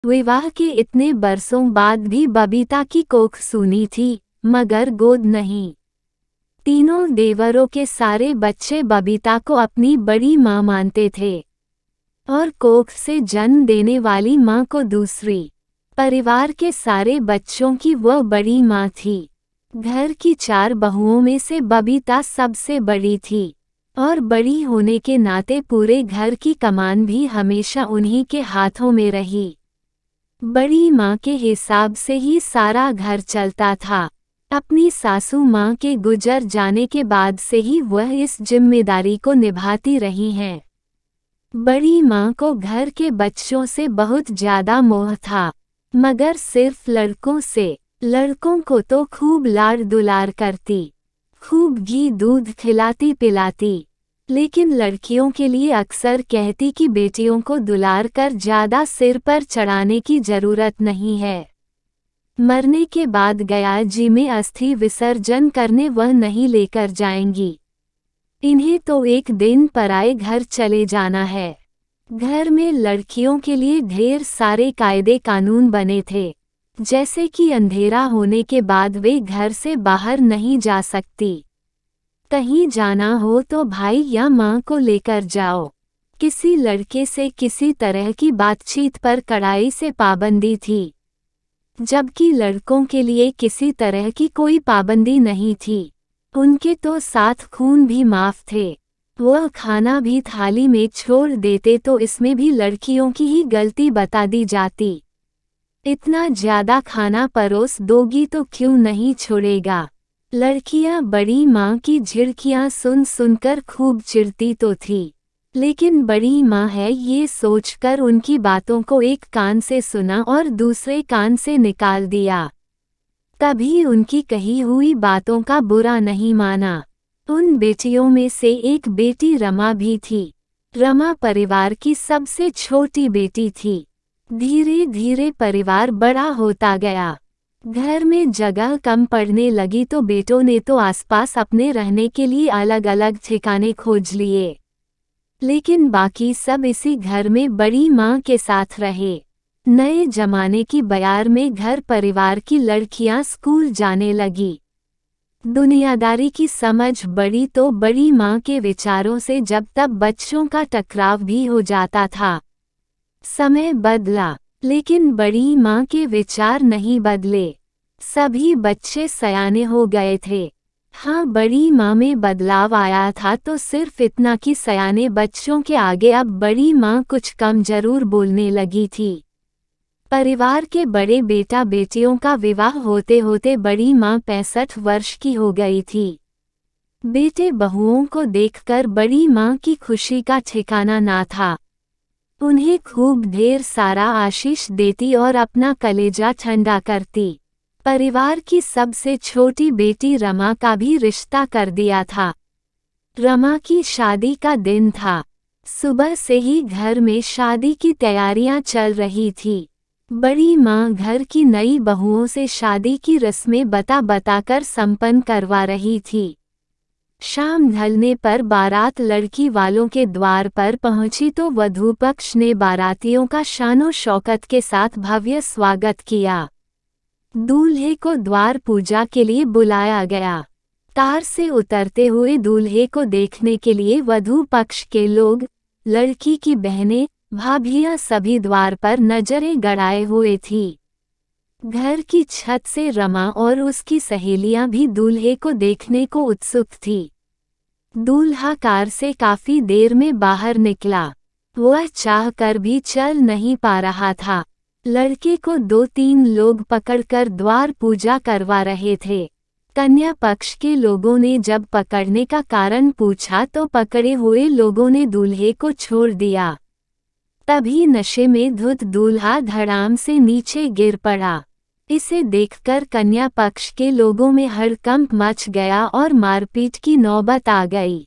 विवाह के इतने बरसों बाद भी बबीता की कोख सूनी थी, मगर गोद नहीं। तीनों देवरों के सारे बच्चे बबीता को अपनी बड़ी माँ मानते थे और कोख से जन्म देने वाली माँ को दूसरी। परिवार के सारे बच्चों की वह बड़ी माँ थी। घर की 4 बहुओं में से बबीता सबसे बड़ी थी और बड़ी होने के नाते पूरे घर की कमान भी हमेशा उन्हीं के हाथों में रही। बड़ी माँ के हिसाब से ही सारा घर चलता था। अपनी सासू माँ के गुजर जाने के बाद से ही वह इस जिम्मेदारी को निभाती रही हैं। बड़ी माँ को घर के बच्चों से बहुत ज्यादा मोह था, मगर सिर्फ लड़कों से। लड़कों को तो खूब लाड़ दुलार करती, खूब घी दूध खिलाती पिलाती, लेकिन लड़कियों के लिए अक्सर कहती कि बेटियों को दुलार कर ज्यादा सिर पर चढ़ाने की जरूरत नहीं है। मरने के बाद गया जी में अस्थि विसर्जन करने वह नहीं लेकर जाएंगी। इन्हें तो एक दिन पराए घर चले जाना है। घर में लड़कियों के लिए ढेर सारे कायदे कानून बने थे, जैसे कि अंधेरा होने के बाद वे घर से बाहर नहीं जा सकती। कहीं जाना हो तो भाई या माँ को लेकर जाओ। किसी लड़के से किसी तरह की बातचीत पर कड़ाई से पाबंदी थी, जबकि लड़कों के लिए किसी तरह की कोई पाबंदी नहीं थी। उनके तो 7 खून भी माफ थे। वह खाना भी थाली में छोड़ देते तो इसमें भी लड़कियों की ही गलती बता दी जाती। इतना ज्यादा खाना परोस दोगी तो क्यों नहीं छोड़ेगा। लड़कियां बड़ी माँ की झिड़कियां सुन सुनकर खूब चिढ़ती तो थी, लेकिन बड़ी माँ है ये सोचकर उनकी बातों को एक कान से सुना और दूसरे कान से निकाल दिया। कभी उनकी कही हुई बातों का बुरा नहीं माना। उन बेटियों में से एक बेटी रमा भी थी। रमा परिवार की सबसे छोटी बेटी थी। धीरे धीरे परिवार बड़ा होता गया। घर में जगह कम पड़ने लगी तो बेटों ने तो आसपास अपने रहने के लिए अलग अलग ठिकाने खोज लिए, लेकिन बाकी सब इसी घर में बड़ी माँ के साथ रहे। नए जमाने की बयार में घर परिवार की लड़कियां स्कूल जाने लगी। दुनियादारी की समझ बढ़ी तो बड़ी माँ के विचारों से जब तब बच्चों का टकराव भी हो जाता था। समय बदला, लेकिन बड़ी माँ के विचार नहीं बदले। सभी बच्चे सयाने हो गए थे। हाँ, बड़ी माँ में बदलाव आया था तो सिर्फ इतना कि सयाने बच्चों के आगे अब बड़ी माँ कुछ कम जरूर बोलने लगी थी। परिवार के बड़े बेटा बेटियों का विवाह होते होते बड़ी माँ 65 वर्ष की हो गई थी। बेटे बहुओं को देखकर बड़ी माँ की खुशी का ठिकाना ना था। उन्हें खूब ढेर सारा आशीष देती और अपना कलेजा ठंडा करती। परिवार की सबसे छोटी बेटी रमा का भी रिश्ता कर दिया था। रमा की शादी का दिन था। सुबह से ही घर में शादी की तैयारियां चल रही थी। बड़ी माँ घर की नई बहुओं से शादी की रस्में बताकर संपन्न करवा रही थी। शाम ढलने पर बारात लड़की वालों के द्वार पर पहुंची तो वधू पक्ष ने बारातियों का शानो शौकत के साथ भव्य स्वागत किया। दूल्हे को द्वार पूजा के लिए बुलाया गया। कार से उतरते हुए दूल्हे को देखने के लिए वधू पक्ष के लोग, लड़की की बहनें, भाभियां सभी द्वार पर नजरें गड़ाए हुए थी। घर की छत से रमा और उसकी सहेलियां भी दूल्हे को देखने को उत्सुक थी। दूल्हा कार से काफी देर में बाहर निकला। वह चाहकर भी चल नहीं पा रहा था। लड़के को 2-3 लोग पकड़कर द्वार पूजा करवा रहे थे। कन्या पक्ष के लोगों ने जब पकड़ने का कारण पूछा तो पकड़े हुए लोगों ने दूल्हे को छोड़ दिया। तभी नशे में धुत दूल्हा धड़ाम से नीचे गिर पड़ा। इसे देखकर कन्या पक्ष के लोगों में हड़कंप मच गया और मारपीट की नौबत आ गई।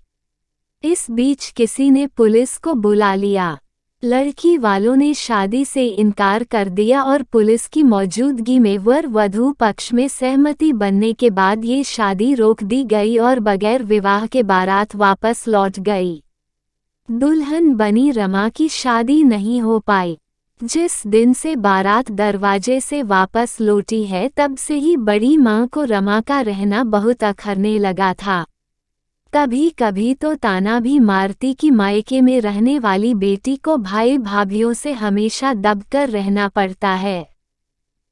इस बीच किसी ने पुलिस को बुला लिया। लड़की वालों ने शादी से इनकार कर दिया और पुलिस की मौजूदगी में वर वधू पक्ष में सहमति बनने के बाद ये शादी रोक दी गई और बगैर विवाह के बारात वापस लौट गई। दुल्हन बनी रमा की शादी नहीं हो पाई। जिस दिन से बारात दरवाजे से वापस लौटी है तब से ही बड़ी माँ को रमा का रहना बहुत अखरने लगा था। कभी कभी तो ताना भी मारती कि मायके में रहने वाली बेटी को भाई भाभीयों से हमेशा दबकर रहना पड़ता है।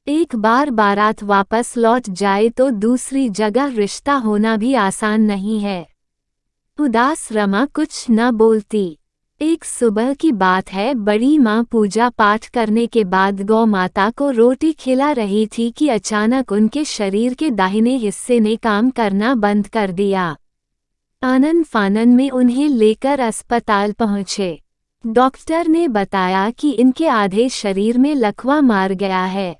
एक बार बारात वापस लौट जाए तो दूसरी जगह रिश्ता होना भी आसान नहीं है। उदास रमा कुछ न बोलती। एक सुबह की बात है, बड़ी माँ पूजा पाठ करने के बाद गौ माता को रोटी खिला रही थी कि अचानक उनके शरीर के दाहिने हिस्से ने काम करना बंद कर दिया। आनन फानन में उन्हें लेकर अस्पताल पहुंचे। डॉक्टर ने बताया कि इनके आधे शरीर में लकवा मार गया है।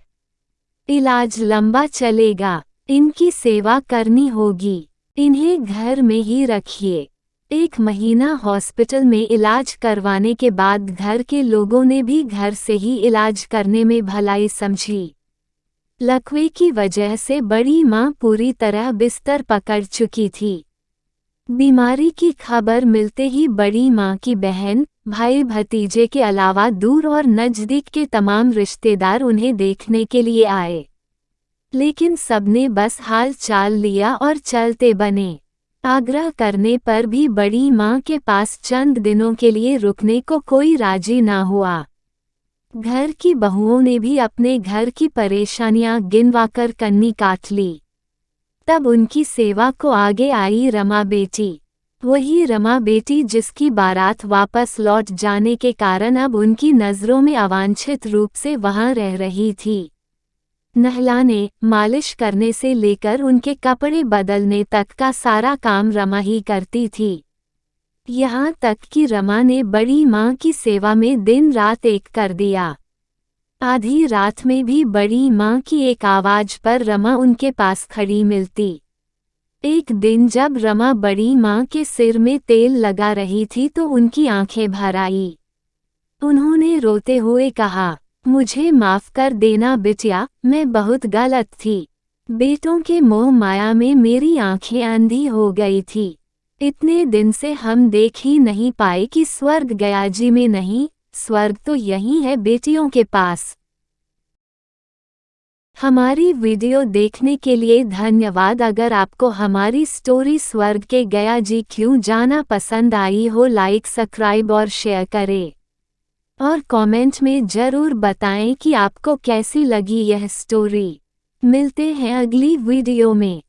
इलाज लंबा चलेगा, इनकी सेवा करनी होगी, इन्हें घर में ही रखिए। 1 महीना हॉस्पिटल में इलाज करवाने के बाद घर के लोगों ने भी घर से ही इलाज करने में भलाई समझी। लकवे की वजह से बड़ी माँ पूरी तरह बिस्तर पकड़ चुकी थी। बीमारी की खबर मिलते ही बड़ी माँ की बहन, भाई भतीजे के अलावा दूर और नज़दीक के तमाम रिश्तेदार उन्हें देखने के लिए आए। लेकिन सबने बस हाल चाल लिया और चलते बने। आग्रह करने पर भी बड़ी माँ के पास चंद दिनों के लिए रुकने को कोई राजी ना हुआ। घर की बहुओं ने भी अपने घर की परेशानियां गिनवाकर कन्नी काट ली। तब उनकी सेवा को आगे आई रमा बेटी। वही रमा बेटी जिसकी बारात वापस लौट जाने के कारण अब उनकी नज़रों में अवांछित रूप से वहां रह रही थी। नहलाने, मालिश करने से लेकर उनके कपड़े बदलने तक का सारा काम रमा ही करती थी। यहाँ तक कि रमा ने बड़ी माँ की सेवा में दिन रात एक कर दिया। आधी रात में भी बड़ी माँ की एक आवाज पर रमा उनके पास खड़ी मिलती। एक दिन जब रमा बड़ी माँ के सिर में तेल लगा रही थी तो उनकी आंखें भर आई। उन्होंने रोते हुए कहा, मुझे माफ कर देना बिटिया, मैं बहुत गलत थी। बेटों के मोह माया में मेरी आंखें अंधी हो गई थी। इतने दिन से हम देख ही नहीं पाए कि स्वर्ग गया जी में नहीं, स्वर्ग तो यही है बेटियों के पास। हमारी वीडियो देखने के लिए धन्यवाद। अगर आपको हमारी स्टोरी स्वर्ग के गया जी क्यों जाना पसंद आई हो, लाइक सब्सक्राइब और शेयर करें और कमेंट में ज़रूर बताएं कि आपको कैसी लगी यह स्टोरी। मिलते हैं अगली वीडियो में।